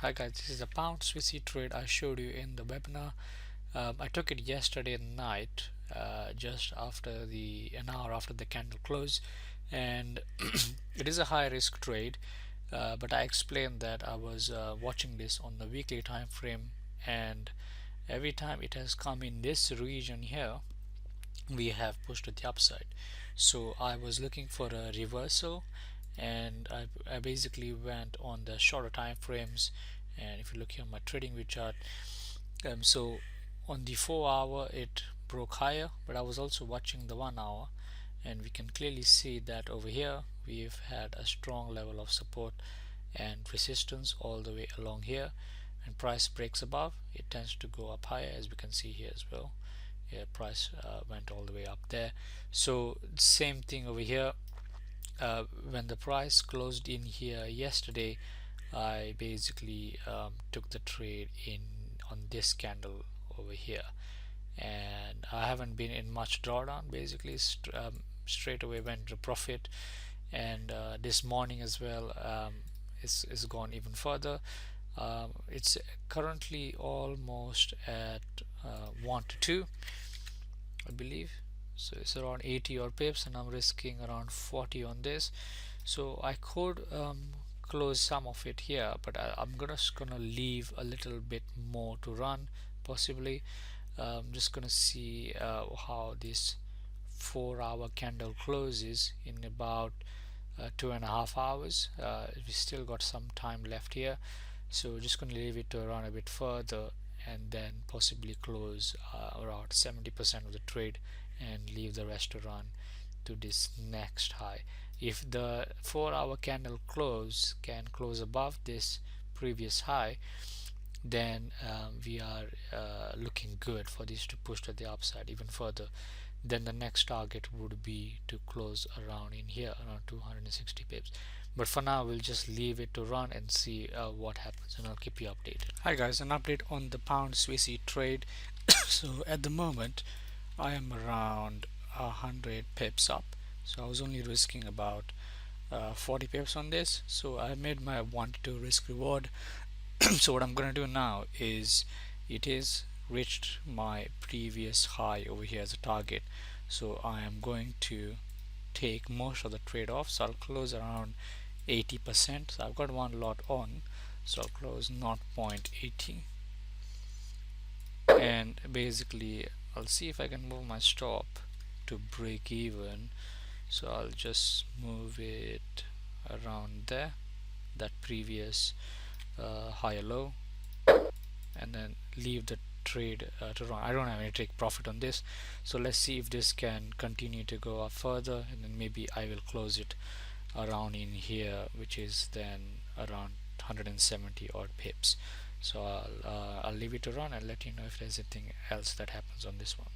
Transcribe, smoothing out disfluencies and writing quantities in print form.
Hi guys, this is the pound Swissy trade I showed you in the webinar. I took it yesterday night, just after an hour after the candle close, and it is a high risk trade. But I explained that I was watching this on the weekly time frame, and every time it has come in this region here, we have pushed to the upside. So I was looking for a reversal, and I basically went on the shorter time frames. And if you look here on my trading view chart, so on the 4 hour it broke higher, but I was also watching the 1 hour, and we can clearly see that over here we've had a strong level of support and resistance all the way along here. And price breaks above, it tends to go up higher, as we can see here as well. Yeah, price went all the way up there. So same thing over here. When the price closed in here yesterday, I basically took the trade in on this candle over here, and I haven't been in much drawdown. Basically straight away went to profit, and this morning as well, is gone even further. It's currently almost at 1 to 2, I believe. So it's around 80 or pips, and I'm risking around 40 on this. So I could close some of it here, but I'm just gonna leave a little bit more to run, possibly. Just gonna see how this 4 hour candle closes in about 2.5 hours. We still got some time left here, so just gonna leave it to run a bit further, and then possibly close around 70% of the trade and leave the rest to run to this next high. If the 4 hour candle can close above this previous high, then we are looking good for this to push to the upside even further. Then the next target would be to close around in here, around 260 pips. But for now we'll just leave it to run and see what happens, and I'll keep you updated. Hi guys, an update on the pound Swissy trade. So at the moment I am around 100 pips up, so I was only risking about 40 pips on this. So I made my 1 to 2 risk reward. So what I'm gonna do now is, it is reached my previous high over here as a target, so I am going to take most of the trade off. So I'll close around 80%. So I've got one lot on, so I'll close 0.80, and basically I'll see if I can move my stop to break even. So I'll just move it around there, that previous higher low, and then leave the trade to run. I don't have any take profit on this, so let's see if this can continue to go up further, and then maybe I will close it around in here, which is then around 170 odd pips. So I'll leave it to run and let you know if there's anything else that happens on this one.